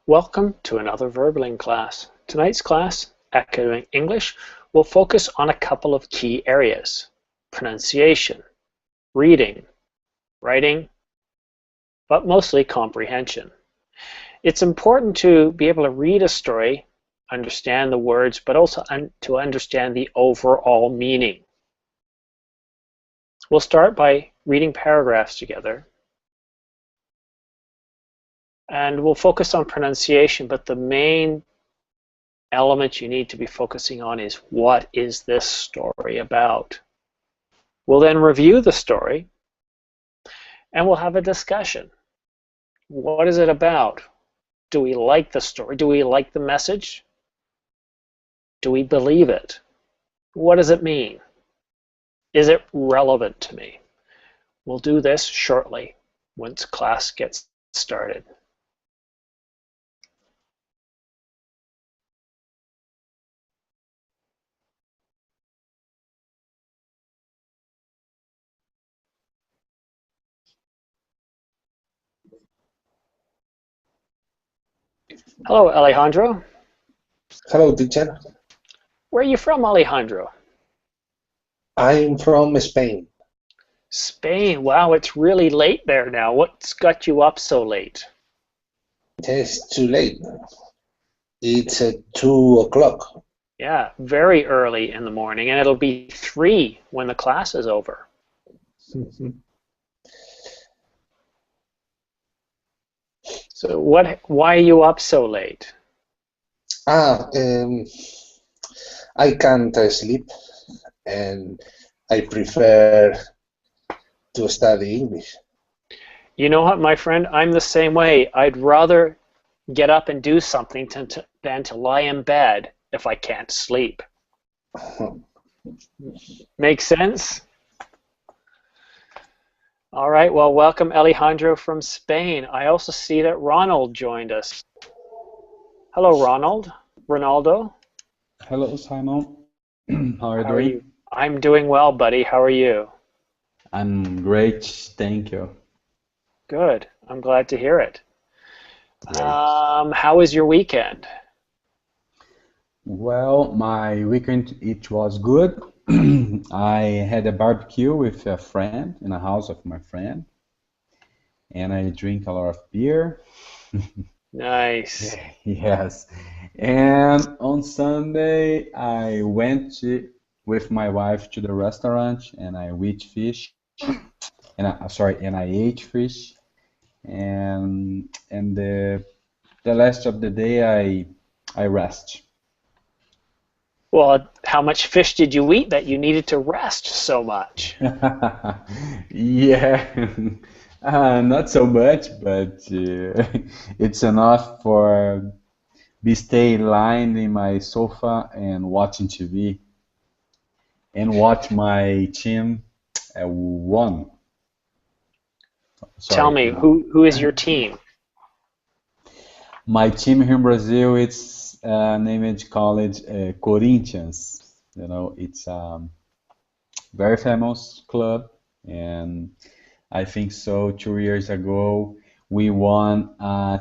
Welcome to another Verbling class. Tonight's class, Echoing English, will focus on a couple of key areas: pronunciation, reading, writing, but mostly comprehension. It's important to be able to read a story, understand the words, but also to understand the overall meaning. We'll start by reading paragraphs together, and we'll focus on pronunciation, but the main element you need to be focusing on is, what is this story about? We'll then review the story and we'll have a discussion. What is it about? Do we like the story? Do we like the message? Do we believe it? What does it mean? Is it relevant to me? We'll do this shortly once class gets started. Hello, Alejandro. Hello, teacher. Where are you from, Alejandro? I'm from Spain. Spain. Wow, it's really late there now. What's got you up so late? It's too late. It's 2 o'clock. Yeah, very early in the morning, and it'll be 3 when the class is over. So why are you up so late? Ah, I can't sleep, and I prefer to study English. You know what, my friend? I'm the same way. I'd rather get up and do something than to lie in bed if I can't sleep. Make sense? All right, well, welcome Alejandro from Spain. I also see that Ronald joined us. Hello, Ronald. Ronaldo. Hello, Simon. How are you How are doing? you? I'm doing well, buddy. How are you? I'm great, thank you. Good. I'm glad to hear it. Great. How was your weekend? Well, my weekend it was good. I had a barbecue with a friend in the house of my friend, and I drink a lot of beer. Nice. Yes. And on Sunday, with my wife to the restaurant, and I ate fish, and I ate fish, and the last of the day I rest. Well, how much fish did you eat that you needed to rest so much? Yeah, not so much, but it's enough for be stay lying in my sofa and watching TV and watch my team won. Tell Sorry, me, who is your team? my team here in Brazil. It's named College Corinthians. You know, it's very famous club, and I think so. 2 years ago, we won a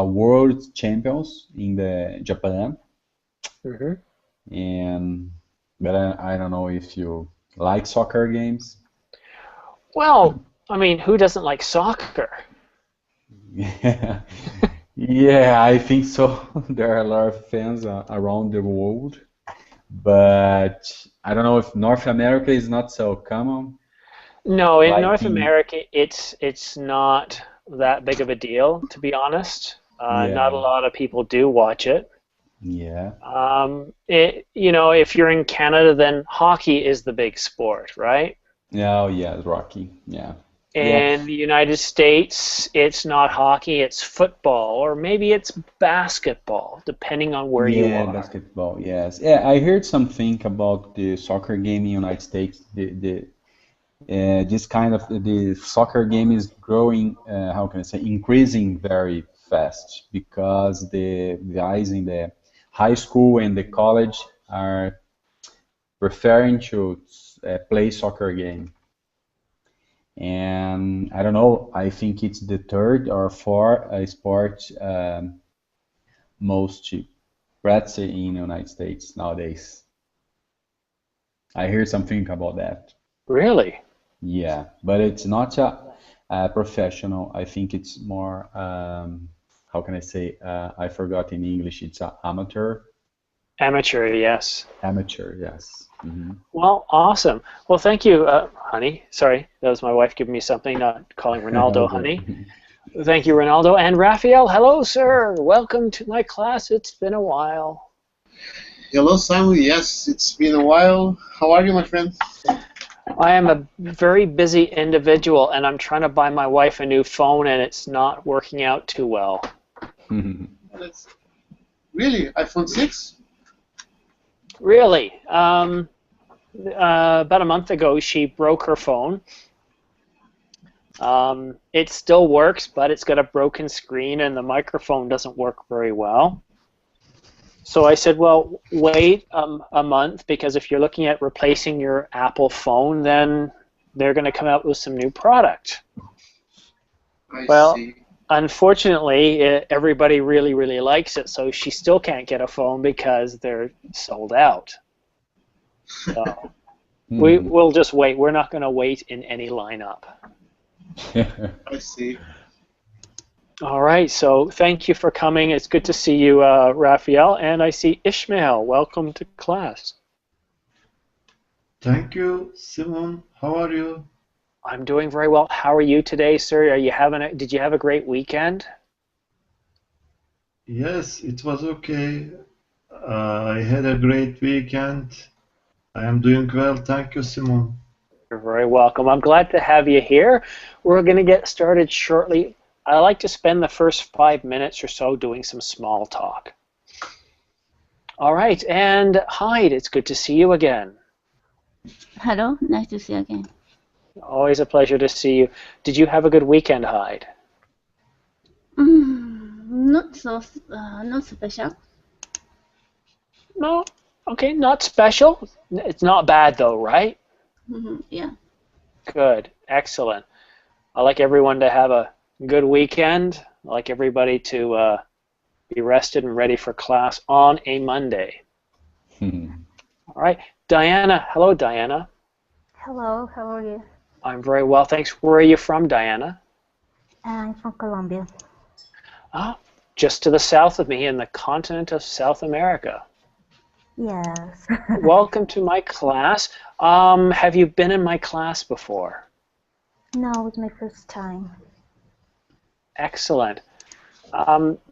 world champions in the Japan, Hmm. and but I don't know if you like soccer games. Well, I mean, who doesn't like soccer? Yeah, yeah, I think so. There are a lot of fans around the world, but I don't know if North America is not so common. No, in Like North in, America, it's not that big of a deal, to be honest. Not a yeah, lot of people do watch it. yeah, If you're in Canada, then hockey is the big sport, right? oh yeah, Rocky, yeah, yeah, In the United States, it's not hockey, it's football, or maybe it's basketball, depending on where you yeah, are. basketball, yes, yeah. I heard something about the soccer game in United States. The this kind of the soccer game is growing. How can I say? Increasing very fast because the guys in the high school and the college are preferring to play soccer game. and I don't know. I think it's the third or fourth sport most spread in the United States nowadays. I hear something about that. Really? Yeah, but it's not a professional. I think it's more, how can I say? I forgot in English. It's a amateur. Amateur, yes. Amateur, yes. Hmm. Well, awesome. Well, thank you, honey. Sorry, that was my wife giving me something, not calling Ronaldo honey. Okay. Thank you, Ronaldo. And Raphael, hello, sir. Welcome to my class. It's been a while. Hello, Simon. Yes, it's been a while. How are you, my friend? I am a very busy individual, and I'm trying to buy my wife a new phone, and it's not working out too well. Really? iPhone 6? Really? About a month ago, she broke her phone. It still works, but it's got a broken screen, and the microphone doesn't work very well. So I said, well, wait a month, because if you're looking at replacing your Apple phone, then they're going to come out with some new product. I see. Unfortunately, everybody really, really likes it, so she still can't get a phone because they're sold out. So we'll just wait. We're not going to wait in any lineup. I see. All right, so thank you for coming. It's good to see you, Raphael, and I see Ishmael. Welcome to class. Thank you, Simon. How are you? I'm doing very well. How are you today, sir? Did you have a great weekend? Yes, it was okay. I had a great weekend. I am doing well. Thank you, Simon. You're very welcome. I'm glad to have you here. We're going to get started shortly. I like to spend the first 5 minutes or so doing some small talk. All right, and Hyde, it's good to see you again. Hello, nice to see you again. Always a pleasure to see you. Did you have a good weekend, Hyde? Not special. No, okay, not special. It's not bad though, right? Yeah. Good, excellent. I like everyone to have a good weekend. I like everybody to be rested and ready for class on a Monday. All right, Diana. Hello, Diana. Hello, how are you? I'm very well, thanks. Where are you from, Diana? I'm from Colombia. Ah, just to the south of me in the continent of South America. Yes. Welcome to my class. Have you been in my class before? No, it's my first time. Excellent.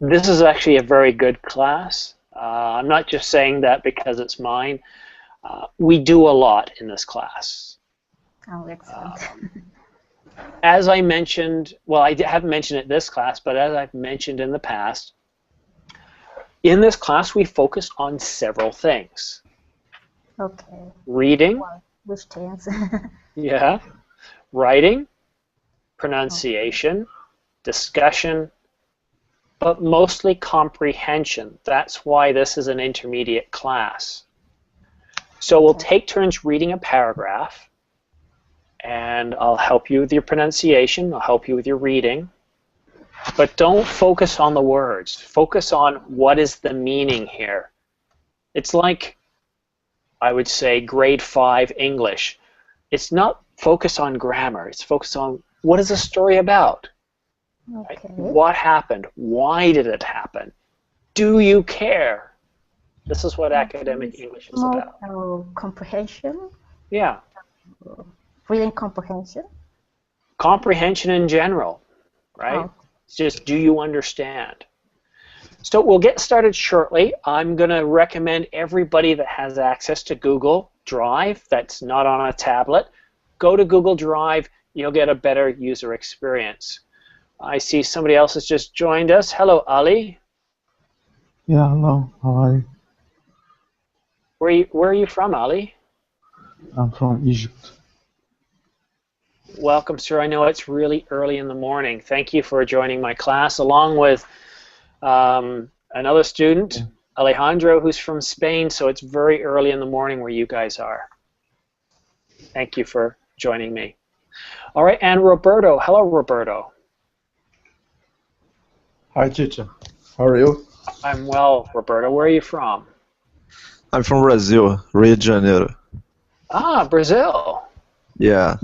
This is actually a very good class. I'm not just saying that because it's mine. We do a lot in this class. Oh, excellent. As I mentioned, well, I haven't mentioned it this class, but as I've mentioned in the past, in this class we focus on several things. Okay. Reading. Well, which things? Yeah. Writing, pronunciation, discussion, but mostly comprehension. That's why this is an intermediate class. So we'll take turns reading a paragraph, and I'll help you with your pronunciation, I'll help you with your reading, but don't focus on the words. Focus on what is the meaning here. It's like, I would say, grade 5 English. It's not focus on grammar, it's focus on what is the story about? Okay. Right? What happened? Why did it happen? Do you care? This is what academic English is about. So, comprehension? Yeah. Reading comprehension? Comprehension in general, right? Oh. It's just, do you understand? So we'll get started shortly. I'm going to recommend everybody that has access to Google Drive, that's not on a tablet, go to Google Drive. You'll get a better user experience. I see somebody else has just joined us. Hello, Ali. Yeah, hello. How are you? Where are you from, Ali? I'm from Egypt. Welcome, sir. I know it's really early in the morning. Thank you for joining my class, along with another student, Alejandro, who's from Spain, so it's very early in the morning where you guys are. Thank you for joining me. All right, and Roberto. Hello, Roberto. Hi, teacher. How are you? I'm well, Roberto. Where are you from? I'm from Brazil, Rio de Janeiro. Ah, Brazil. Yeah,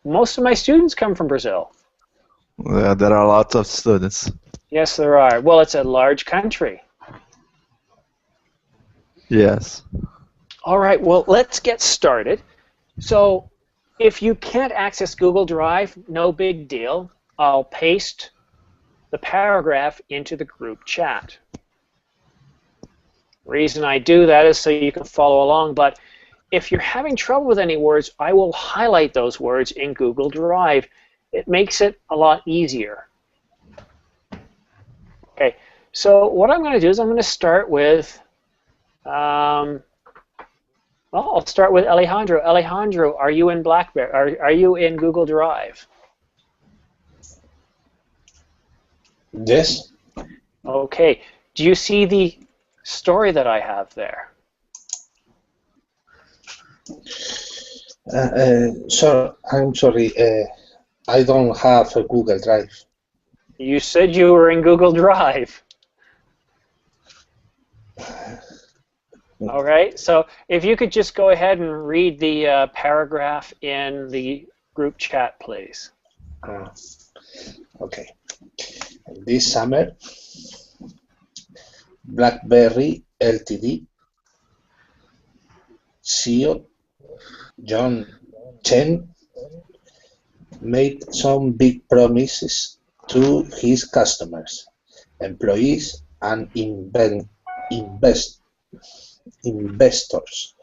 Most of my students come from Brazil. there are lots of students. Yes, there are. Well, it's a large country. Yes. All right, well, let's get started. So if you can't access Google Drive, no big deal. I'll paste the paragraph into the group chat. Reason I do that is so you can follow along, but if you're having trouble with any words, I will highlight those words in Google Drive. It makes it a lot easier. Okay, so what I'm going to do is I'm going to start with, well, I'll start with Alejandro. Alejandro, are you in BlackBerry? Are you in Google Drive? Yes. Okay. Do you see the story that I have there? So I'm sorry. I don't have a Google Drive. You said you were in Google Drive. All right. So if you could just go ahead and read the paragraph in the group chat, please. Okay. This summer, BlackBerry Ltd. CEO John Chen made some big promises to his customers, employees, and investors.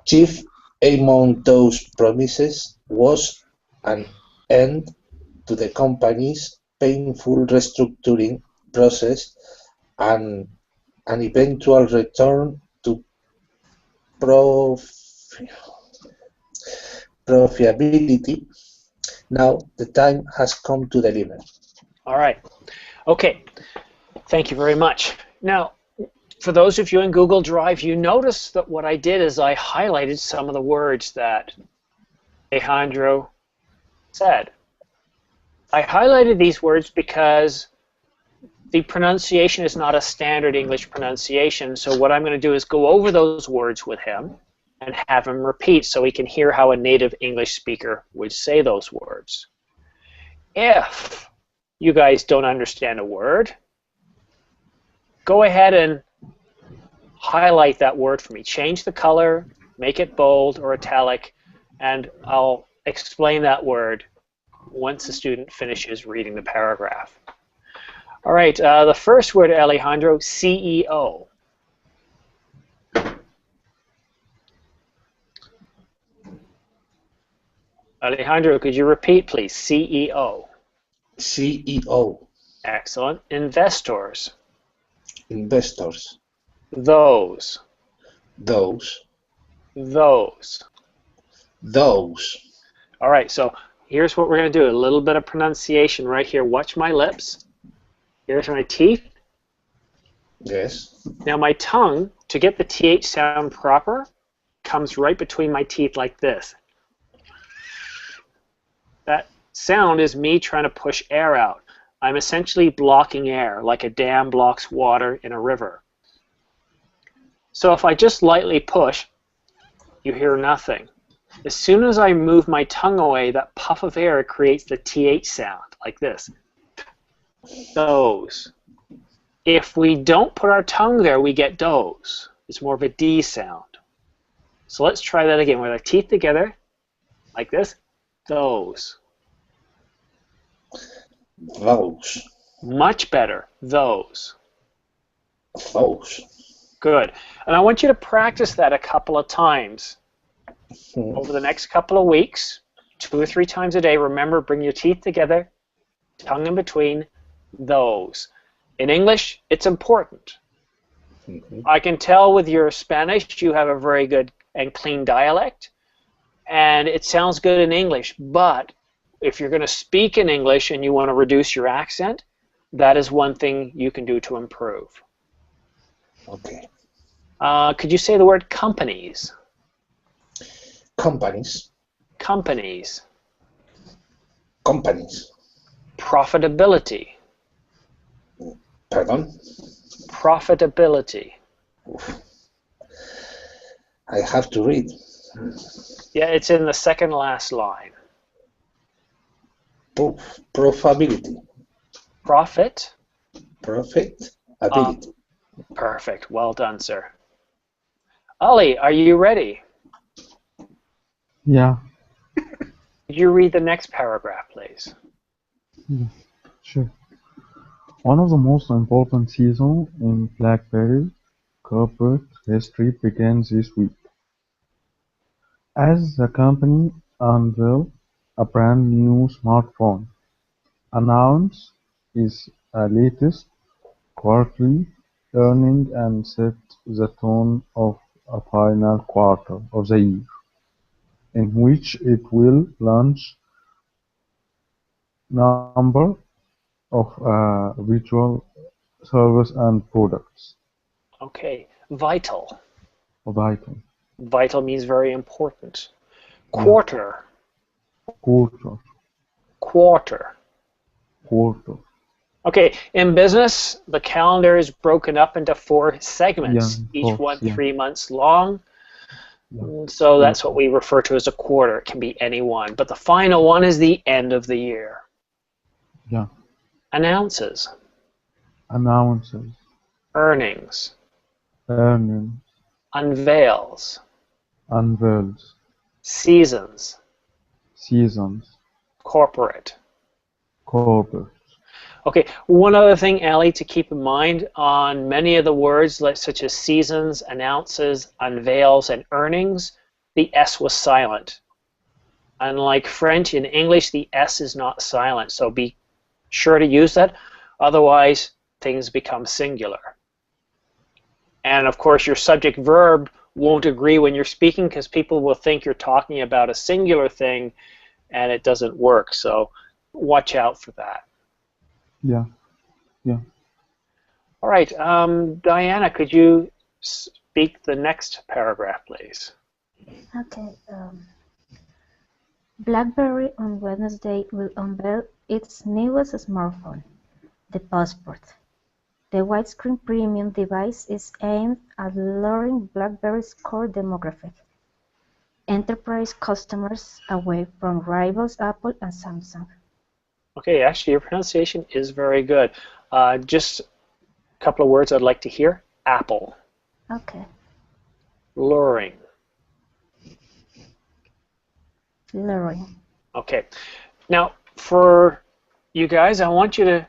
Chief among those promises was an end to the company's painful restructuring process and an eventual return to profitability. Now the time has come to deliver. All right. Okay. Thank you very much. Now, for those of you in Google Drive, you notice that what I did is I highlighted some of the words that Alejandro said. I highlighted these words because the pronunciation is not a standard English pronunciation, so what I'm going to do is go over those words with him and have him repeat so he can hear how a native English speaker would say those words. If you guys don't understand a word, go ahead and highlight that word for me. Change the color, make it bold or italic, and I'll explain that word once the student finishes reading the paragraph. All right, the first word, Alejandro, CEO. Alejandro, could you repeat, please? CEO. CEO. Excellent. Investors. Investors. Those. Those. Those. Those. All right, so here's what we're going to do. A little bit of pronunciation right here. Watch my lips. Here's my teeth. Yes. Now my tongue, to get the TH sound proper, comes right between my teeth like this. That sound is me trying to push air out. I'm essentially blocking air, like a dam blocks water in a river. So if I just lightly push, you hear nothing. As soon as I move my tongue away, that puff of air creates the TH sound, like this. Those. If we don't put our tongue there, we get doze. It's more of a D sound. So let's try that again with our teeth together, like this. Those. Those. Much better. Those. Those. Good. And I want you to practice that a couple of times over the next couple of weeks, 2 or 3 times a day. Remember, bring your teeth together, tongue in between. Those. In English, it's important. I can tell with your Spanish you have a very good and clean dialect, and it sounds good in English, but if you're going to speak in English and you want to reduce your accent, that is one thing you can do to improve. Okay. Could you say the word companies? Companies. Companies. companies. Profitability. Pardon? Profitability. I have to read. Yeah, it's in the second last line. Profitability. Profit. Profitability. Perfect. Well done, sir. Ali, are you ready? Yeah, Could you read the next paragraph, please? sure. One of the most important seasons in BlackBerry corporate history begins this week, as the company unveiled a brand new smartphone, announced its latest quarterly earnings and set the tone of a final quarter of the year, in which it will launch number of virtual service and products. Okay. Vital. Vital. Vital means very important. Quarter. Quarter. Quarter. Quarter. Okay, in business, the calendar is broken up into 4 segments, each one 3 months long. So that's what we refer to as a quarter. It can be any one. But the final one is the end of the year. Yeah. Announces. Announces. Earnings. Earnings. Unveils. Unveils. Seasons. Seasons. Corporate. Corporate. Okay, one other thing, Ali, to keep in mind on many of the words such as seasons, announces, unveils, and earnings, the S was silent. Unlike French, in English, the S is not silent, so be sure to use that. Otherwise, things become singular. And of course, your subject verb won't agree when you're speaking because people will think you're talking about a singular thing and it doesn't work. So watch out for that. Yeah. Yeah. All right, Diana, could you speak the next paragraph, please? Okay. BlackBerry on Wednesday will unveil its newest smartphone, the Passport. The widescreen premium device is aimed at luring BlackBerry's core demographic, enterprise customers, away from rivals Apple and Samsung. Okay, actually, your pronunciation is very good. Just a couple of words I'd like to hear. Apple. Okay. Luring. Luring. Okay. Now, for you guys, I want you to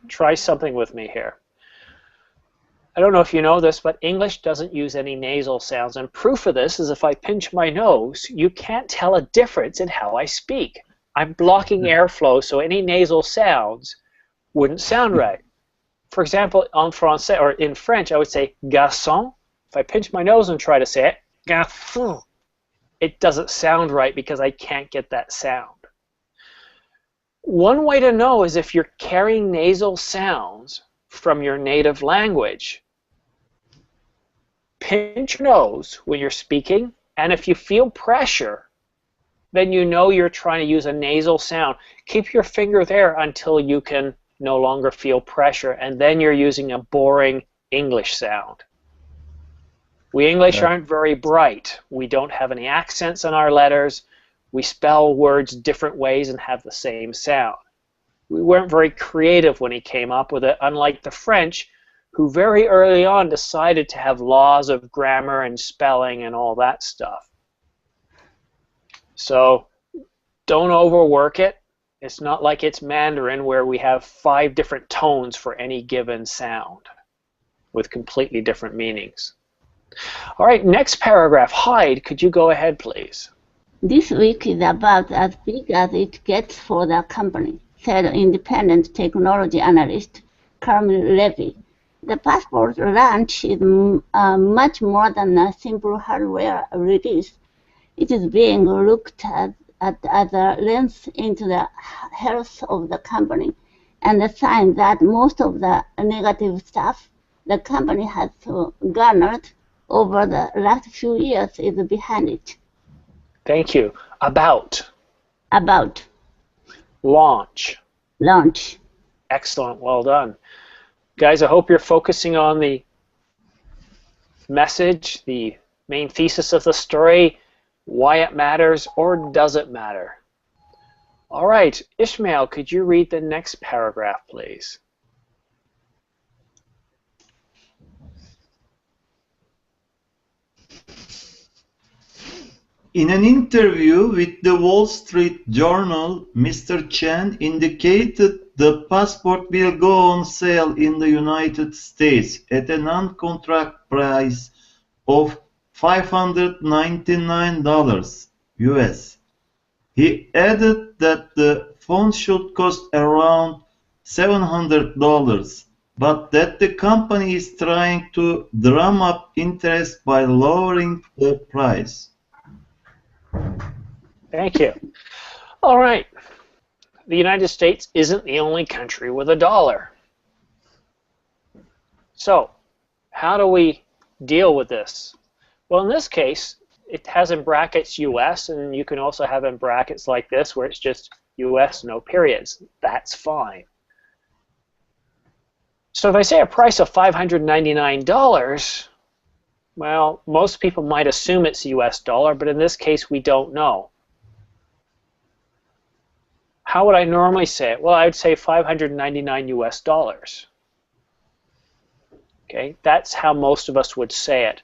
try something with me here. I don't know if you know this, but English doesn't use any nasal sounds. And proof of this is if I pinch my nose, you can't tell a difference in how I speak. I'm blocking airflow, so any nasal sounds wouldn't sound right. For example, en français, or in French, I would say garçon. If I pinch my nose and try to say it, garçon, it doesn't sound right because I can't get that sound. One way to know is if you're carrying nasal sounds from your native language. Pinch your nose when you're speaking, and if you feel pressure, then you know you're trying to use a nasal sound. Keep your finger there until you can no longer feel pressure, and then you're using a boring English sound. We English aren't very bright. We don't have any accents in our letters. We spell words different ways and have the same sound. We weren't very creative when he came up with it, unlike the French, who very early on decided to have laws of grammar and spelling and all that stuff. So don't overwork it. It's not like it's Mandarin where we have 5 different tones for any given sound with completely different meanings. All right, next paragraph. Hyde, could you go ahead, please? This week is about as big as it gets for the company, said independent technology analyst Carmen Levy. The Passport launch is much more than a simple hardware release. It is being looked at as a lens into the health of the company and a sign that most of the negative stuff the company has garnered over the last few years is behind it. Thank you. About. About. Launch. Launch. Excellent, well done. Guys, I hope you're focusing on the message, the main thesis of the story, why it matters, or does it matter? All right, Ishmael, could you read the next paragraph, please? In an interview with the Wall Street Journal, Mr. Chen indicated the passport will go on sale in the United States at a non-contract price of $599 US. He added that the phone should cost around $700, but that the company is trying to drum up interest by lowering the price. Thank you. All right. The United States isn't the only country with a dollar. So, how do we deal with this? Well, in this case, it has in brackets US, and you can also have in brackets like this where it's just US, no periods. That's fine. So if I say a price of $599, well, most people might assume it's US dollar, but in this case, we don't know. How would I normally say it? Well, I would say 599 US dollars. Okay, that's how most of us would say it.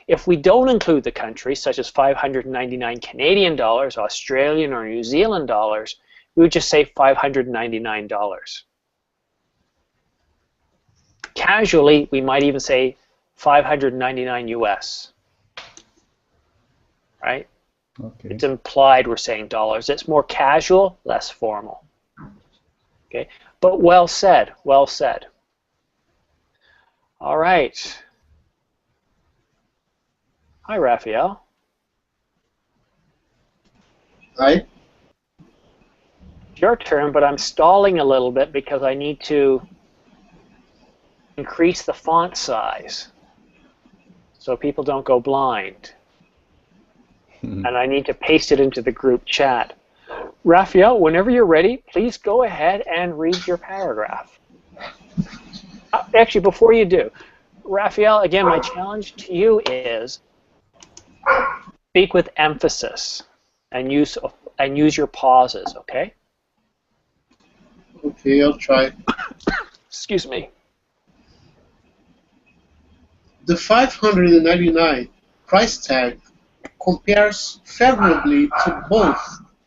If we don't include the countries, such as 599 Canadian dollars, Australian or New Zealand dollars, we would just say $599. Casually, we might even say 599 US. Right? Okay. It's implied we're saying dollars. It's more casual, less formal. Okay, but well said, well said. All right. Hi, Raphael. Hi. It's your turn, but I'm stalling a little bit because I need to increase the font size so people don't go blind. And I need to paste it into the group chat. Raphael, whenever you're ready, please go ahead and read your paragraph. Actually, before you do, Raphael, again, my challenge to you is speak with emphasis and use your pauses, okay? Okay, I'll try. Excuse me. The 599 price tag compares favorably to both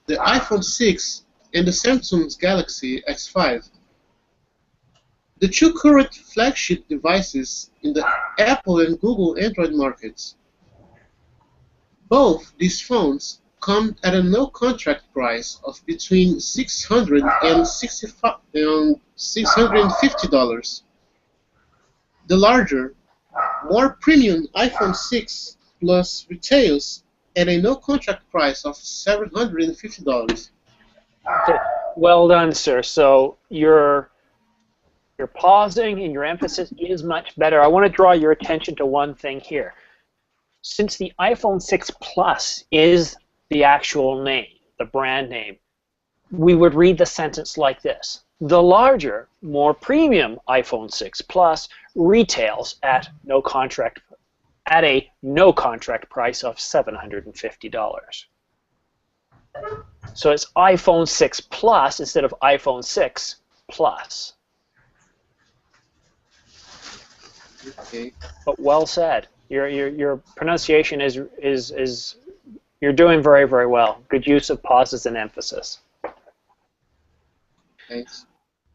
the iPhone 6 and the Samsung Galaxy S5. The two current flagship devices in the Apple and Google Android markets. Both these phones come at a no-contract price of between $600 and $650. The larger, more premium iPhone 6 Plus retails at a no-contract price of $750. Okay. Well done, sir. So your pausing and your emphasis is much better. I want to draw your attention to one thing here. Since the iPhone 6 Plus is the actual name, the brand name, we would read the sentence like this. The larger, more premium iPhone 6 Plus retails at a no contract price of $750. So it's iPhone 6 Plus instead of iPhone 6 Plus. Okay. But well said. Your pronunciation is you're doing very, very well. Good use of pauses and emphasis. Thanks.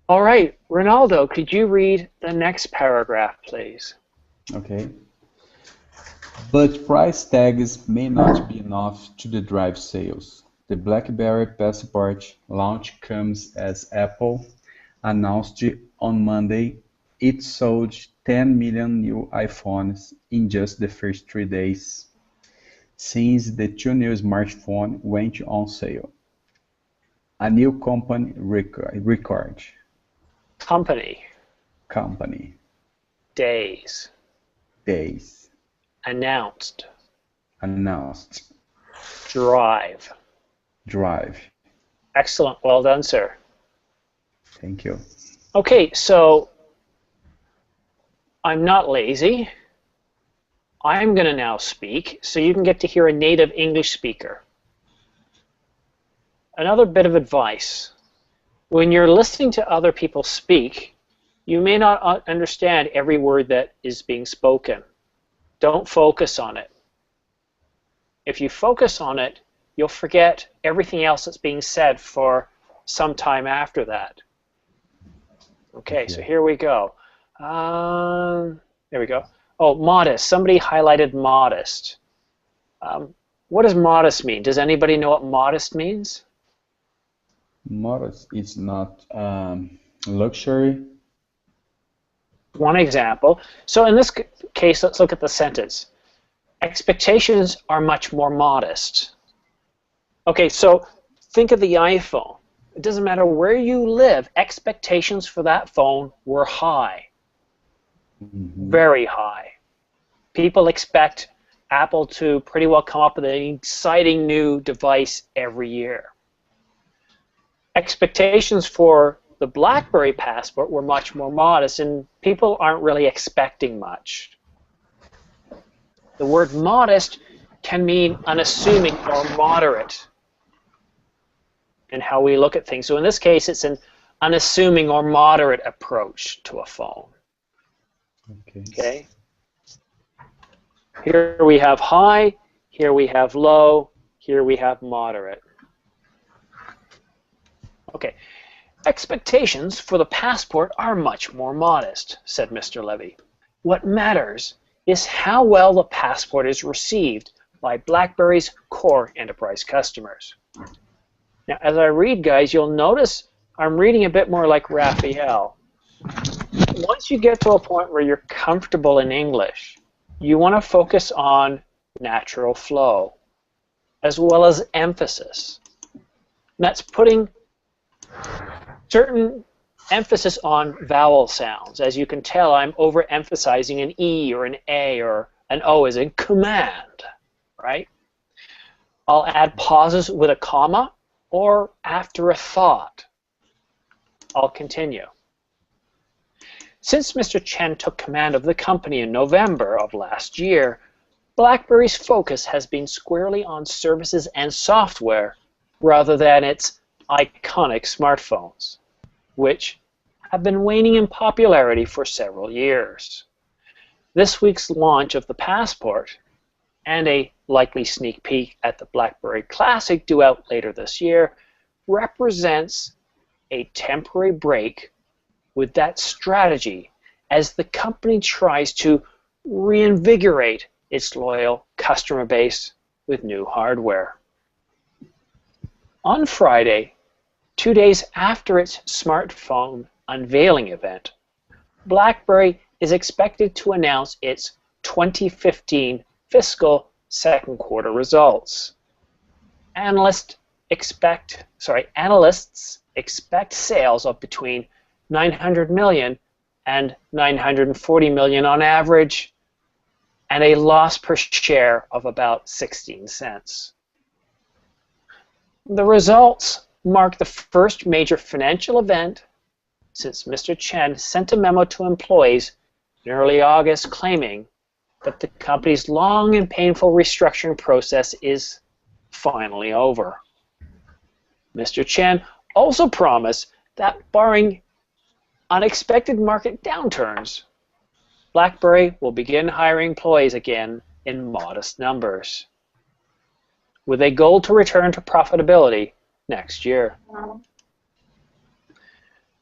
All right, Ronaldo, could you read the next paragraph, please? Okay. But price tags may not be enough to drive sales. The BlackBerry Passport launch comes as Apple announced on Monday it sold 10 million new iPhones in just the first 3 days since the two new smartphones went on sale. A new company record. Company. Days. Announced. Excellent. Well done, sir. Thank you. Okay, so I'm not lazy. I'm going to now speak so you can get to hear a native English speaker. Another bit of advice. When you're listening to other people speak, you may not understand every word that is being spoken. Don't focus on it. If you focus on it, you'll forget everything else that's being said for some time after that. Okay, so here we go. There we go. Oh, modest. Somebody highlighted modest. What does modest mean? Does anybody know what modest means? Modest is not luxury. One example. So in this case, let's look at the sentence. Expectations are much more modest. Okay, so think of the iPhone. It doesn't matter where you live, expectations for that phone were high. Very high. People expect Apple to pretty well come up with an exciting new device every year. Expectations for the BlackBerry Passport were much more modest, and people aren't really expecting much. The word modest can mean unassuming or moderate in how we look at things. So in this case, it's an unassuming or moderate approach to a phone. Okay. Here we have high, here we have low, here we have moderate. Okay. Expectations for the Passport are much more modest, said Mr. Levy. What matters is how well the Passport is received by BlackBerry's core enterprise customers. Now, as I read, guys, you'll notice I'm reading a bit more like Raphael. Once you get to a point where you're comfortable in English, you want to focus on natural flow, as well as emphasis. And that's putting certain emphasis on vowel sounds. As you can tell, I'm overemphasizing an E or an A or an O as in command, right? I'll add pauses with a comma or after a thought. I'll continue. Since Mr. Chen took command of the company in November of last year, BlackBerry's focus has been squarely on services and software rather than its iconic smartphones, which have been waning in popularity for several years. This week's launch of the Passport and a likely sneak peek at the BlackBerry Classic due out later this year represents a temporary break with that strategy as the company tries to reinvigorate its loyal customer base with new hardware. On Friday, 2 days after its smartphone unveiling event, BlackBerry is expected to announce its 2015 fiscal second quarter results. Analysts expect sales of between 900 million and 940 million on average, and a loss per share of about 16 cents. The results mark the first major financial event since Mr. Chen sent a memo to employees in early August claiming that the company's long and painful restructuring process is finally over. Mr. Chen also promised that barring unexpected market downturns, BlackBerry will begin hiring employees again in modest numbers, with a goal to return to profitability next year.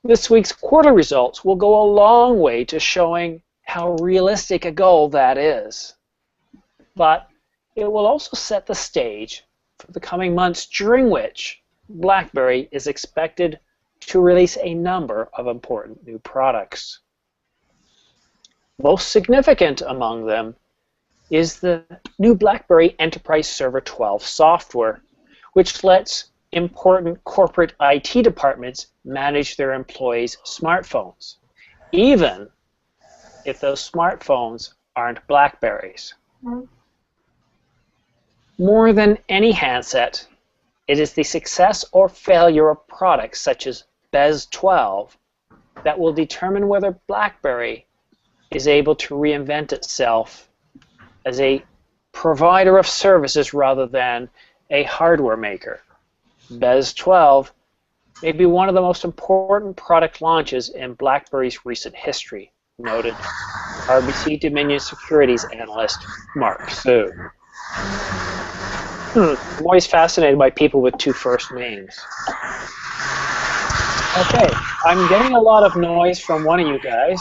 This week's quarterly results will go a long way to showing how realistic a goal that is. But it will also set the stage for the coming months during which BlackBerry is expected to release a number of important new products. Most significant among them is the new BlackBerry Enterprise Server 12 software, which lets important corporate IT departments manage their employees' smartphones, even if those smartphones aren't BlackBerries. More than any handset, It is the success or failure of products such as BES 12 that will determine whether BlackBerry is able to reinvent itself as a provider of services rather than a hardware maker. BES 12 may be one of the most important product launches in BlackBerry's recent history, noted RBC Dominion Securities analyst Mark Su. I'm always fascinated by people with two first names. Okay, I'm getting a lot of noise from one of you guys.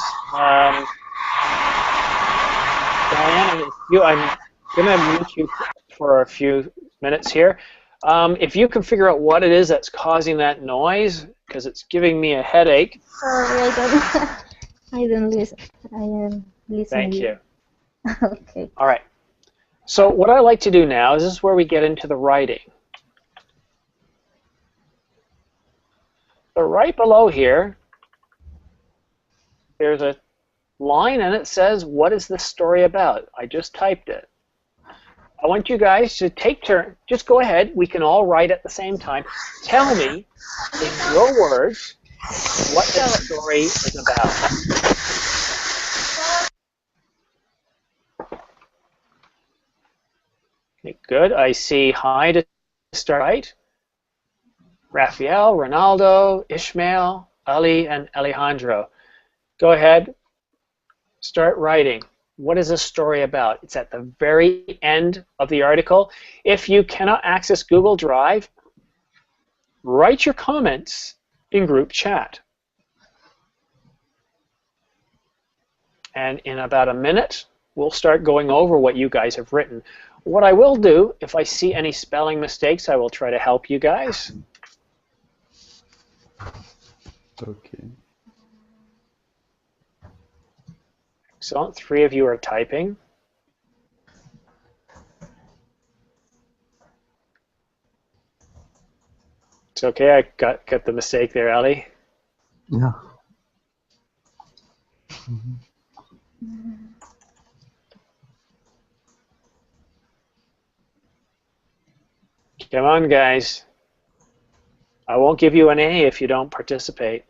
Diana, I'm going to mute you for a few minutes here. If you can figure out what it is that's causing that noise, because it's giving me a headache. Sorry, I don't listen. I am listening. Thank you. Okay. All right. So what I like to do now is this is where we get into the writing. So right below here, there's a line and it says, what is this story about? I just typed it. I want you guys to take turn. Just go ahead. We can all write at the same time. Tell me, in your words, what this story is about. Okay, good. I see hi to start right. Rafael, Ronaldo, Ishmael, Ali, and Alejandro. Go ahead. Start writing. What is this story about? It's at the very end of the article. If you cannot access Google Drive, write your comments in group chat. And in about a minute, we'll start going over what you guys have written. What I will do, if I see any spelling mistakes, I will try to help you guys. Okay. Excellent. 3 of you are typing. It's okay. I got the mistake there, Ali. Yeah. Come on, guys. I won't give you an A if you don't participate.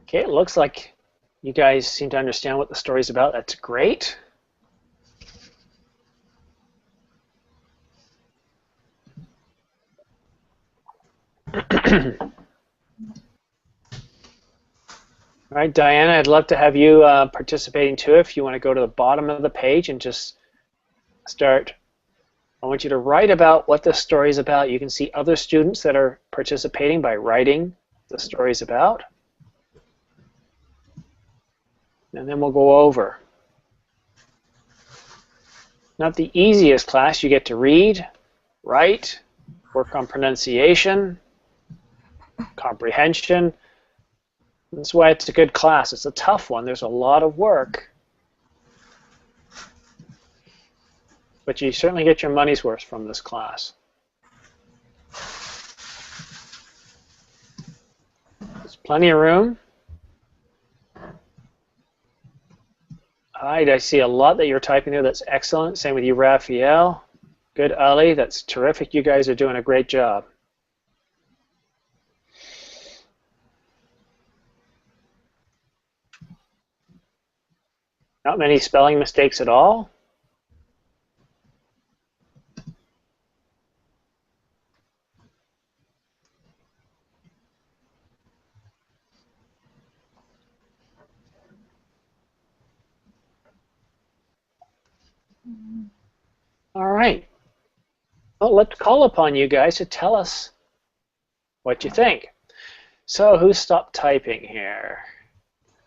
Okay, it looks like you guys seem to understand what the story's about. That's great. All right, Diana, I'd love to have you participating too. If you want to go to the bottom of the page and just start, I want you to write about what this story is about. You can see other students that are participating by writing the story's about. And then we'll go over. Not the easiest class. You get to read, write, work on pronunciation, comprehension. That's why it's a good class. It's a tough one. There's a lot of work. But you certainly get your money's worth from this class. There's plenty of room. Alright, I see a lot that you're typing there. That's excellent. Same with you, Raphael. Good, Ali. That's terrific. You guys are doing a great job. Not many spelling mistakes at all. All right. Well, let's call upon you guys to tell us what you think. So who stopped typing here?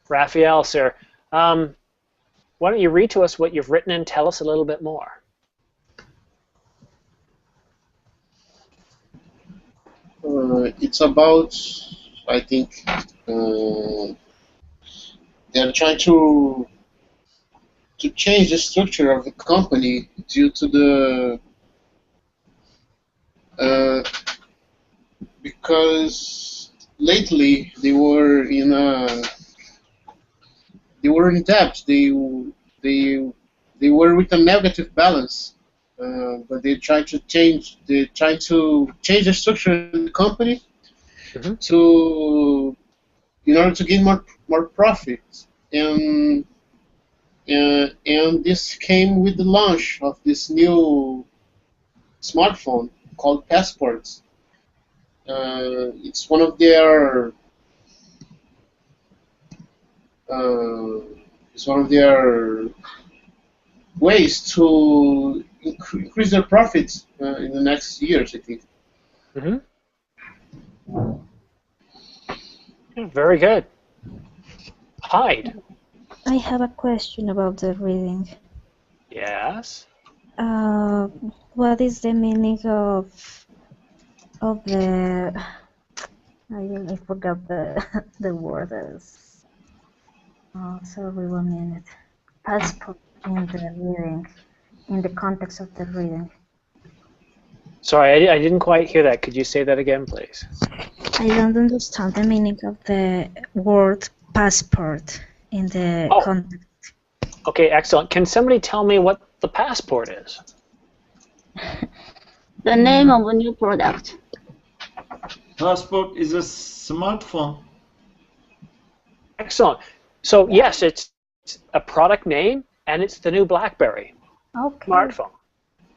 Raphael, sir. Why don't you read to us what you've written and tell us a little bit more? It's about, I think, they're trying to change the structure of the company due to the because lately they were in a they were in debt. They were with a negative balance, but they tried to change. They tried to change the structure of the company to in order to gain more profit. And this came with the launch of this new smartphone called Passports. It's one of their ways to increase their profits in the next years, I think. Very good. Hyde. I have a question about the reading. Yes. What is the meaning of the? I forgot the word. Sorry, 1 minute. Passport in the reading, in the context of the reading. Sorry, I didn't quite hear that. Could you say that again, please? I don't understand the meaning of the word passport in the context. Okay, excellent. Can somebody tell me what the passport is? The name of a new product. Passport is a smartphone. Excellent. So yes, it's a product name, and it's the new BlackBerry smartphone.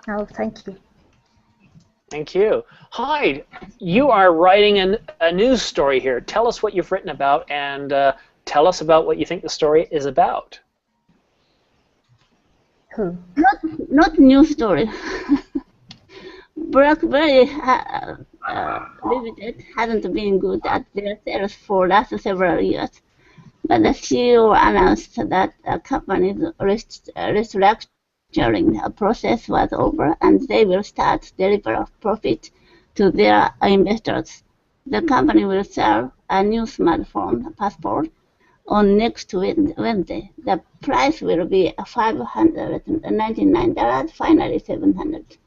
Oh, thank you. Thank you. Hyde, you are writing a news story here. Tell us what you've written about, and tell us about what you think the story is about. Not news story. BlackBerry Limited hasn't been good at their sales for last several years, but the CEO announced that the company's restructuring process was over and they will start deliver profit to their investors. The company will sell a new smartphone, Passport, on next Wednesday. The price will be $599, finally $700.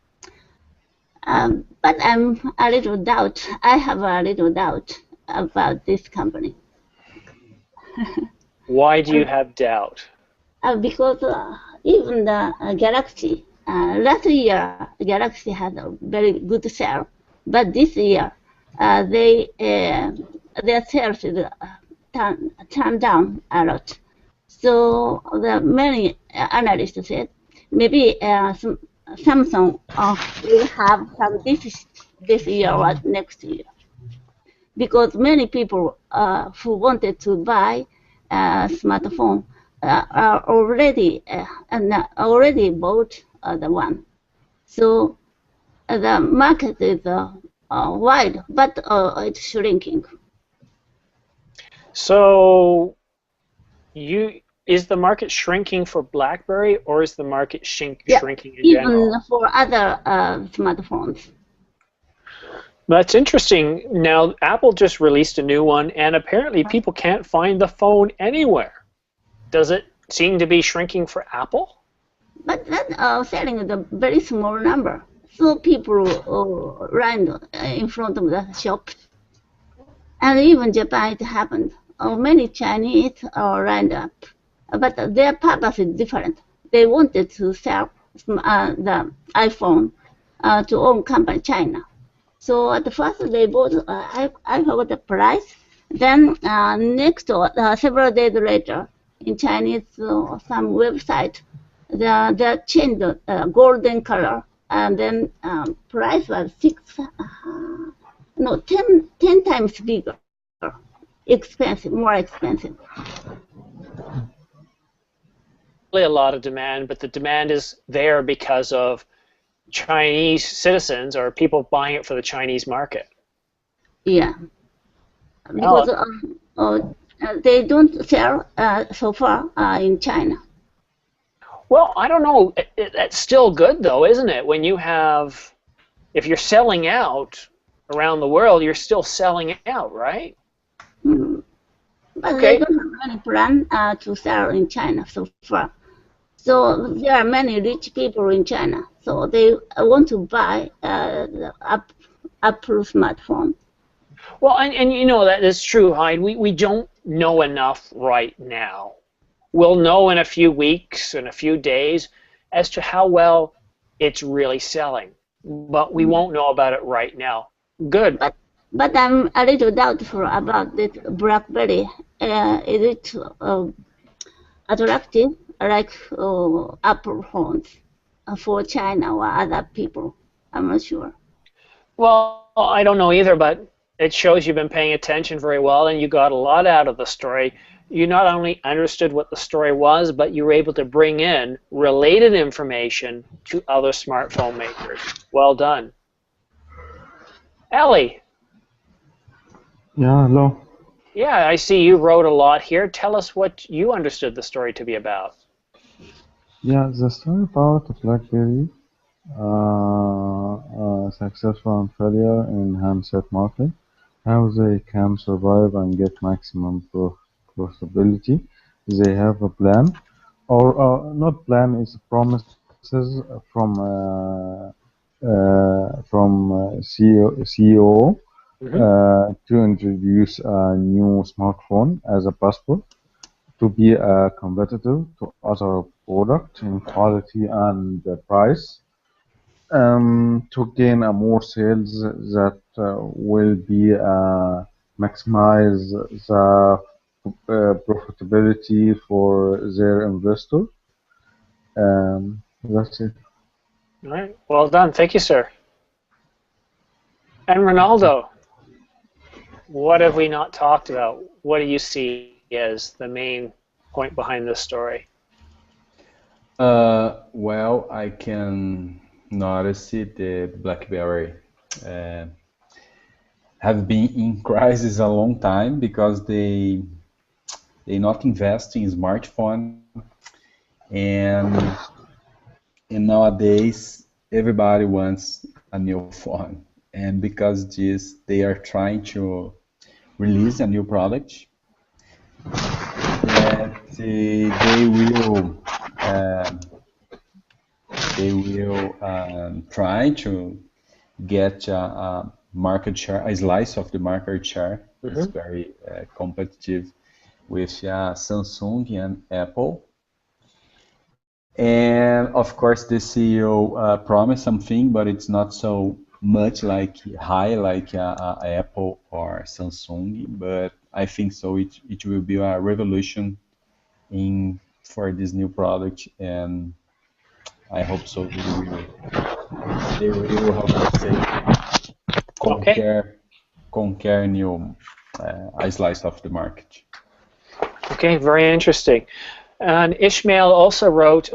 But I have a little doubt about this company. Why do you have doubt? Because even the Galaxy, last year Galaxy had a very good sale, but this year their sales is turned down a lot. So the many analysts said maybe Samsung will have some this year or next year, because many people who wanted to buy a smartphone are already bought the one. So the market is wide, but it's shrinking. So is the market shrinking for BlackBerry, or is the market shrinking in general? Even for other smartphones. That's interesting. Now, Apple just released a new one, and apparently people can't find the phone anywhere. Does it seem to be shrinking for Apple? But that selling is a very small number. So people ran in front of the shops. And even Japan, it happened. Many Chinese ran up. But their purpose is different. They wanted to sell the iPhone to own company China. So at first they bought, I forgot the price. Then several days later, in Chinese some website, they changed the golden color, and then price was 10 times bigger, more expensive. A lot of demand, but the demand is there because of Chinese citizens or people buying it for the Chinese market. Yeah, because they don't sell so far in China. Well, I don't know. That's still good, though, isn't it? When you have, if you're selling out around the world, you're still selling out, right? Mm-hmm. But they don't have any plan to sell in China so far. So there are many rich people in China, so they want to buy the Apple smartphone. Well, and you know that is true, Hyde. We don't know enough right now we'll know in a few weeks, in a few days, as to how well it's really selling. But we won't know about it right now. Good. But I'm a little doubtful about this BlackBerry. Is it attractive like Apple phones for China or other people? I'm not sure. Well, I don't know either, but it shows you've been paying attention very well and you got a lot out of the story. You not only understood what the story was, but you were able to bring in related information to other smartphone makers. Well done. Ellie. Yeah, hello. Yeah, I see you wrote a lot here. Tell us what you understood the story to be about. Yeah, the story about BlackBerry, successful and failure in handset market, how they can survive and get maximum profitability. They have a plan, or not plan, is promises from CEO to introduce a new smartphone as a passport to be competitive to other products in quality and price, to gain a more sales that will be maximize the profitability for their investor. That's it. All right. Well done. Thank you, sir. And Ronaldo, what have we not talked about? What do you see as the main point behind this story? Well, I can notice it, the BlackBerry have been in crisis a long time because they not invest in smartphone, and nowadays everybody wants a new phone, and because this they are trying to release a new product that they will try to get a market share, a slice of the market share. It's very competitive with Samsung and Apple. And of course, the CEO promised something, but it's not so much like high like Apple or Samsung. But I think so. It will be a revolution for this new product, and I hope so. They will how to say conquer new a slice of the market. Okay, very interesting. And Ishmael also wrote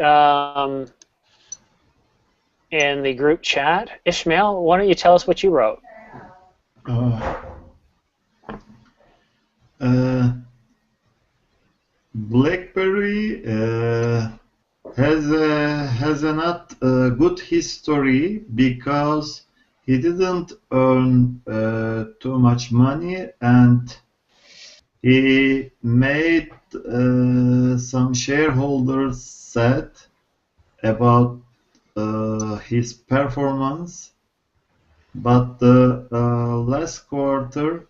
in the group chat. Ishmael, why don't you tell us what you wrote? BlackBerry has a not good history because he didn't earn too much money, and he made some shareholders sad about his performance. But the last quarter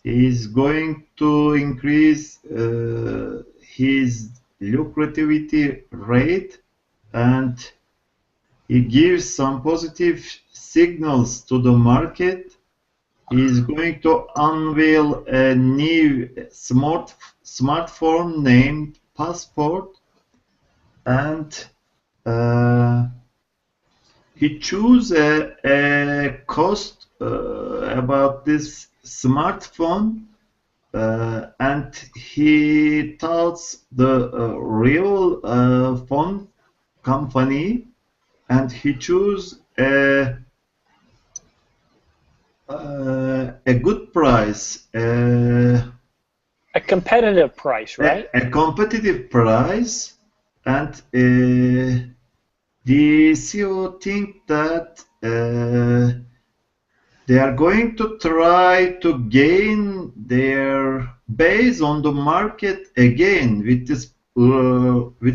is going to increase his lucrativity rate, and he gives some positive signals to the market. He is going to unveil a new smartphone named Passport, and he chose a cost about this smartphone, and he thought the real phone company, and he chose a good price, a competitive price, right? A competitive price, and the CEO think that they are going to try to gain their base on the market again with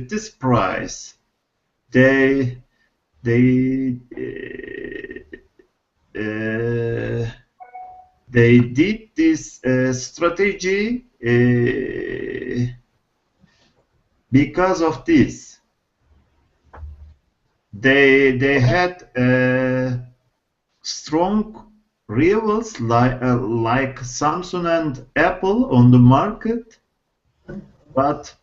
this price. They did this strategy because of this. They had strong rivals like Samsung and Apple on the market, but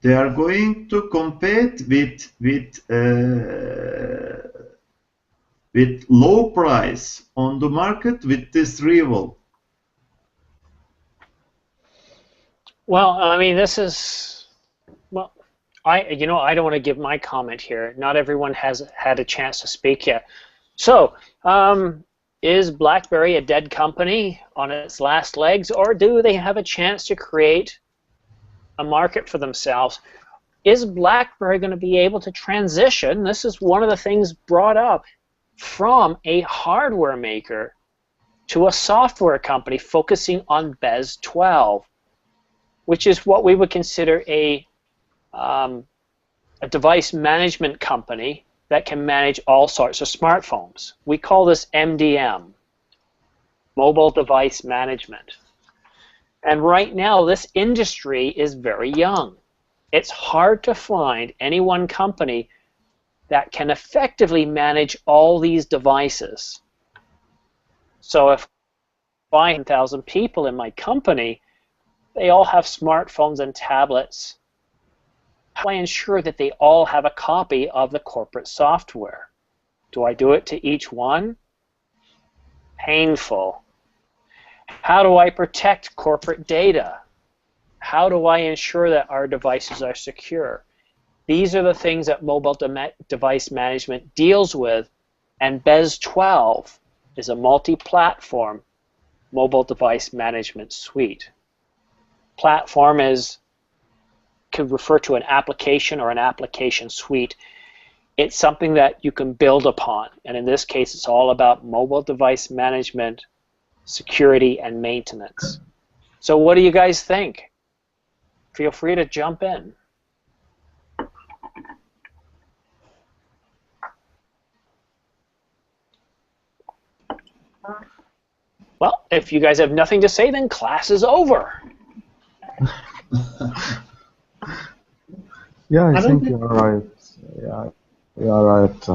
they are going to compete with low price on the market with this rival. Well, I mean, this is, well, I don't want to give my comment here. Not everyone has had a chance to speak yet. So, is BlackBerry a dead company on its last legs, or do they have a chance to create a market for themselves? Is BlackBerry going to be able to transition? This is one of the things brought up, from a hardware maker to a software company focusing on BES 12, which is what we would consider a device management company that can manage all sorts of smartphones. We call this MDM, Mobile Device Management. And right now, this industry is very young. It's hard to find any one company that can effectively manage all these devices. So if 5,000 people in my company, they all have smartphones and tablets, how do I ensure that they all have a copy of the corporate software? Do I do it to each one? Painful. How do I protect corporate data? How do I ensure that our devices are secure? These are the things that mobile device management deals with, and BES 12 is a multi-platform mobile device management suite. Platform could refer to an application or an application suite. It's something that you can build upon, and in this case it's all about mobile device management, security, and maintenance. So what do you guys think? Feel free to jump in. Well, if you guys have nothing to say, then class is over. Yeah, I think you're right. Yeah, you're right.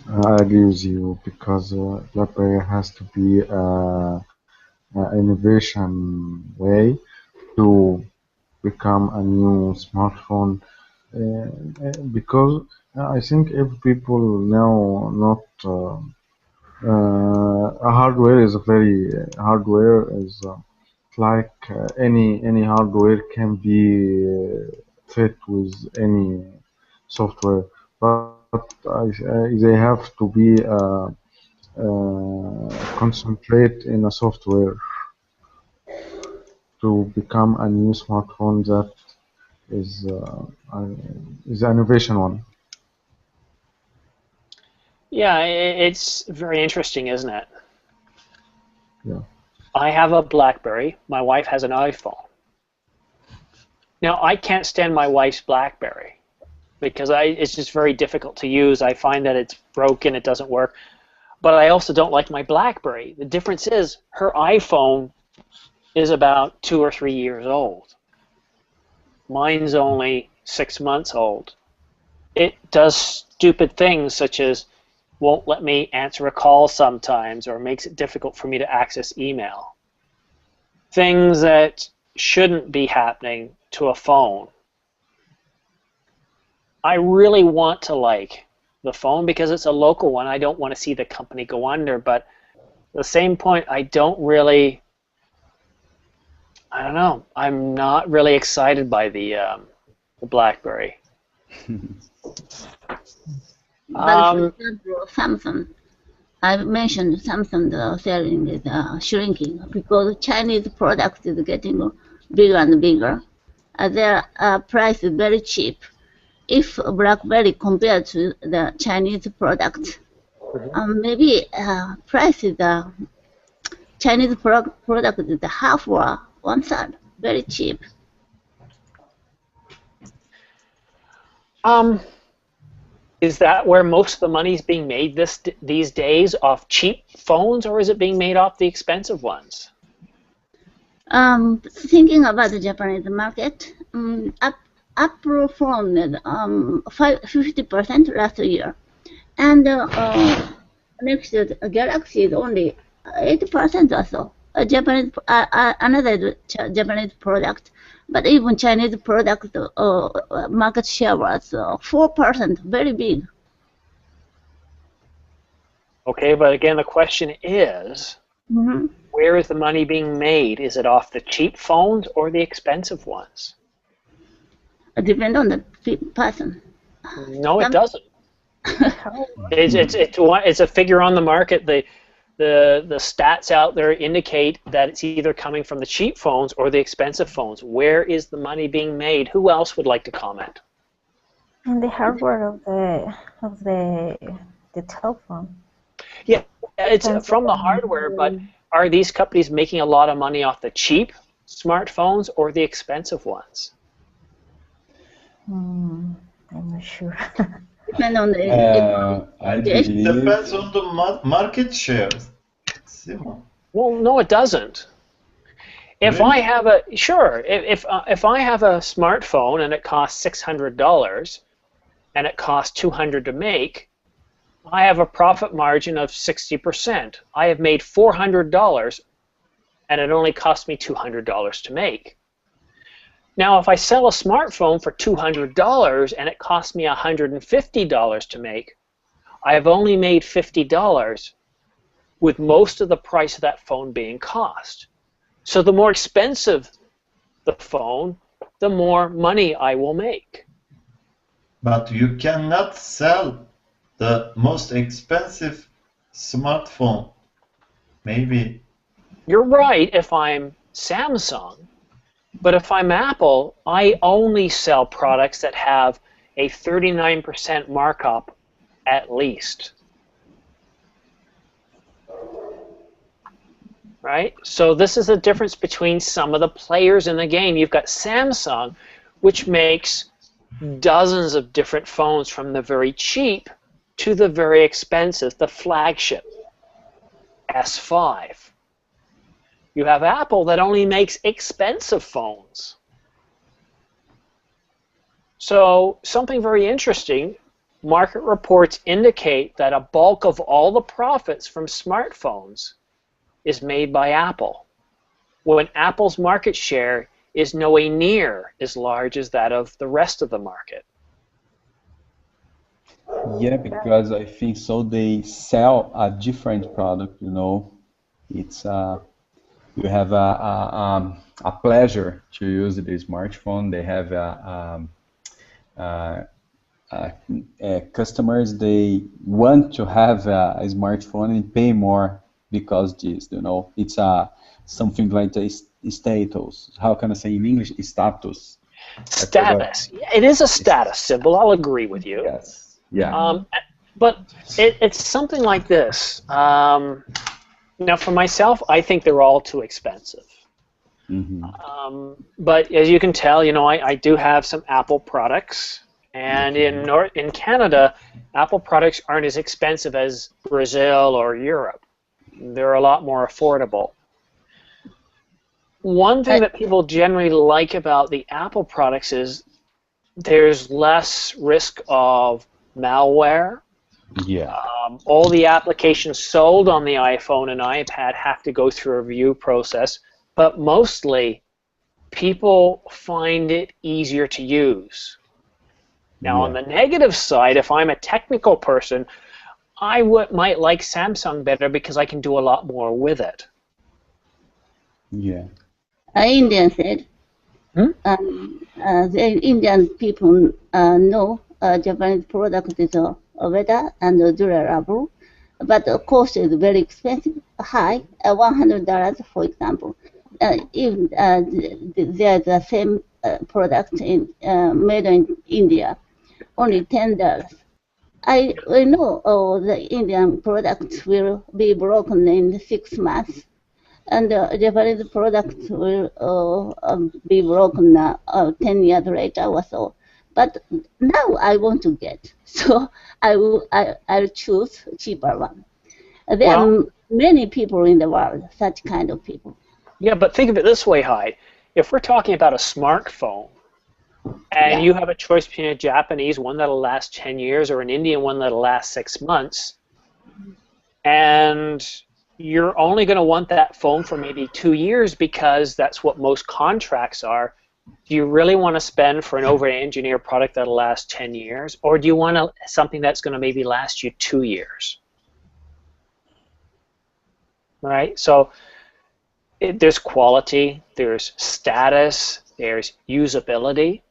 I agree with you, because BlackBerry has to be an innovation way to become a new smartphone, because I think if people know not hardware is like any hardware can be fit with any software, but they have to be concentrate in a software to become a new smartphone that is an innovation one. Yeah, it's very interesting, isn't it? Yeah. I have a BlackBerry. My wife has an iPhone. Now, I can't stand my wife's BlackBerry because it's just very difficult to use. I find that it's broken, it doesn't work. But I also don't like my BlackBerry. The difference is her iPhone is about 2 or 3 years old. Mine's only 6 months old. It does stupid things such as won't let me answer a call sometimes, or makes it difficult for me to access email. Things that shouldn't be happening to a phone. I really want to like the phone because it's a local one. I don't want to see the company go under, but at the same point, I don't know. I'm not really excited by the BlackBerry. But for example, Samsung, I mentioned Samsung selling is shrinking because Chinese products is getting bigger and bigger. Their price is very cheap. If BlackBerry compared to the Chinese product, maybe price is Chinese product is half or 1/3, very cheap. Is that where most of the money is being made these days, off cheap phones, or is it being made off the expensive ones? Thinking about the Japanese market, Apple phone 50% last year, and next Galaxy is only 8% or so. Japanese another Japanese product, but even Chinese product market share was 4%, very big. Okay, but again, the question is, where is the money being made? Is it off the cheap phones or the expensive ones? It depends on the person. No, it doesn't. It's a figure on the market. The stats out there indicate that it's either coming from the cheap phones or the expensive phones. Where is the money being made? Who else would like to comment? And the hardware of the telephone. Yeah, it's from the hardware, but are these companies making a lot of money off the cheap smartphones or the expensive ones? I'm not sure. Depends on the. It depends on the market share. Simon. Well, no, it doesn't. If Really? I have if I have a smartphone and it costs $600 and it costs $200 to make, I have a profit margin of 60%. I have made $400 and it only cost me $200 to make. Now, if I sell a smartphone for $200 and it costs me $150 to make, I have only made $50 with most of the price of that phone being cost. So the more expensive the phone, the more money I will make. But you cannot sell the most expensive smartphone. Maybe. You're right if I'm Samsung, but if I'm Apple, I only sell products that have a 39% markup at least. Right? So this is the difference between some of the players in the game. You've got Samsung, which makes dozens of different phones from the very cheap to the very expensive, the flagship S5. You have Apple that only makes expensive phones. So something very interesting, market reports indicate that a bulk of all the profits from smartphones is made by Apple, when Apple's market share is nowhere near as large as that of the rest of the market. Yeah, because I think so they sell a different product, you know. It's you have a pleasure to use the smartphone. They have customers, they want to have a smartphone and pay more because this, you know, it's something like a status. How can I say in English? Status. Status. It is a status symbol. I'll agree with you. Yes. Yeah. But it's something like this. Now, for myself, I think they're all too expensive. Mm-hmm. But as you can tell, you know, I do have some Apple products, and in Canada, Apple products aren't as expensive as Brazil or Europe. They're a lot more affordable. One thing that people generally like about the Apple products is there's less risk of malware. Yeah. All the applications sold on the iPhone and iPad have to go through a review process, but mostly people find it easier to use. Now, on the negative side, if I'm a technical person, I might like Samsung better because I can do a lot more with it. Yeah. Indian said, the Indian people know Japanese product is better and durable, but the cost is very expensive, high, $100 for example. If there's the same product made in India, only $10. I know the Indian product will be broken in 6 months, and the Japanese product will be broken 10 years later or so. But now I want to get, so I'll choose cheaper one. There are many people in the world, such kind of people. Yeah, but think of it this way, Hyde. If we're talking about a smartphone, and Yeah. you have a choice between a Japanese one that'll last 10 years or an Indian one that'll last 6 months, and you're only going to want that phone for maybe 2 years because that's what most contracts are. Do you really want to spend for an over-engineered product that'll last 10 years, or do you want something that's going to maybe last you 2 years? Right? So there's quality, there's status, there's usability,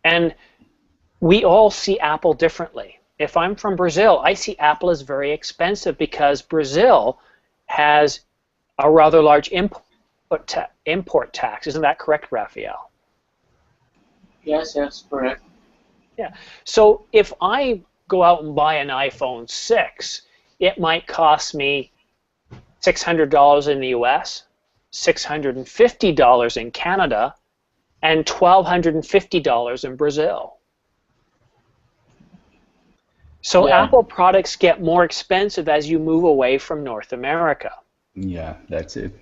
and we all see Apple differently. If I'm from Brazil, I see Apple as very expensive because Brazil has a rather large import tax. Isn't that correct, Raphael? Yes, correct. Yeah. So if I go out and buy an iPhone 6, it might cost me $600 in the US, $650 in Canada, and $1,250 in Brazil. So Yeah. Apple products get more expensive as you move away from North America, Yeah, that's it.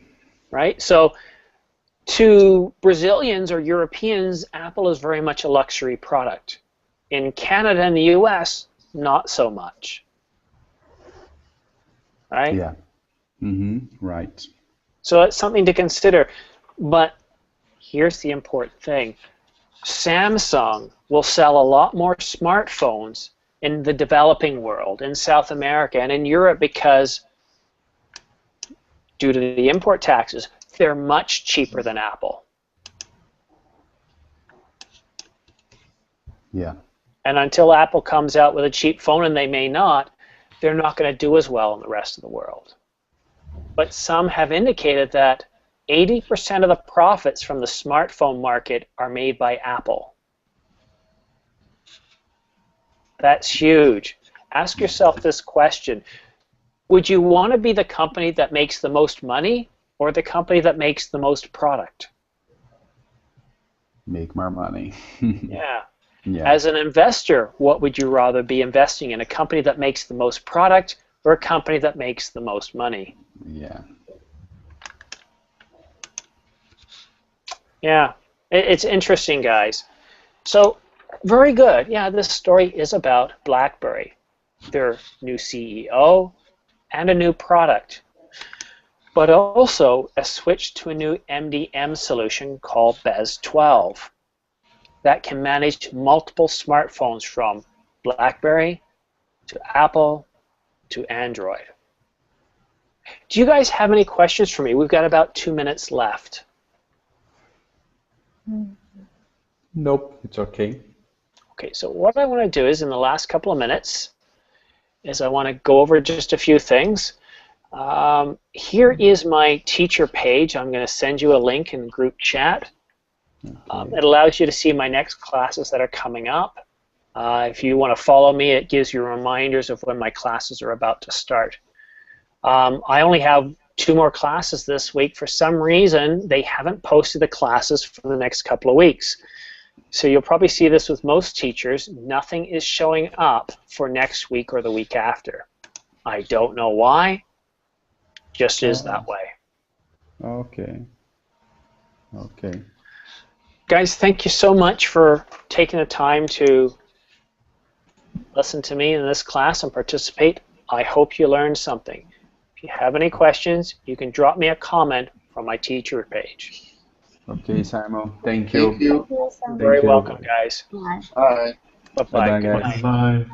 right? So to Brazilians or Europeans, Apple is very much a luxury product. In Canada and the US, not so much, right? Yeah. Right. So that's something to consider. But here's the important thing. Samsung will sell a lot more smartphones in the developing world, in South America and in Europe, because due to the import taxes, they're much cheaper than Apple. Yeah. And until Apple comes out with a cheap phone, and they may not, they're not going to do as well in the rest of the world. But some have indicated that 80% of the profits from the smartphone market are made by Apple. That's huge. Ask yourself this question. Would you want to be the company that makes the most money or the company that makes the most product? Make more money. Yeah. Yeah. As an investor, what would you rather be investing in? A company that makes the most product or a company that makes the most money? Yeah. Yeah. It's interesting, guys. So, very good. Yeah, this story is about BlackBerry, their new CEO, and a new product, but also a switch to a new MDM solution called BES12 that can manage multiple smartphones from BlackBerry to Apple to Android. Do you guys have any questions for me? We've got about 2 minutes left. Nope, it's okay. Okay, so what I want to do is in the last couple of minutes is I want to go over just a few things. Here is my teacher page. I'm going to send you a link in group chat. It allows you to see my next classes that are coming up. If you want to follow me, it gives you reminders of when my classes are about to start. I only have 2 more classes this week. For some reason, they haven't posted the classes for the next couple of weeks. So you'll probably see this with most teachers. Nothing is showing up for next week or the week after. I don't know why. Just is that way. Okay. Okay. Guys, thank you so much for taking the time to listen to me in this class and participate. I hope you learned something. If you have any questions, you can drop me a comment from my teacher page. Okay, Simon. Thank you. Thank you. You're very welcome, guys. Bye. Bye. Bye-bye. Bye-bye, guys. Good night. Bye.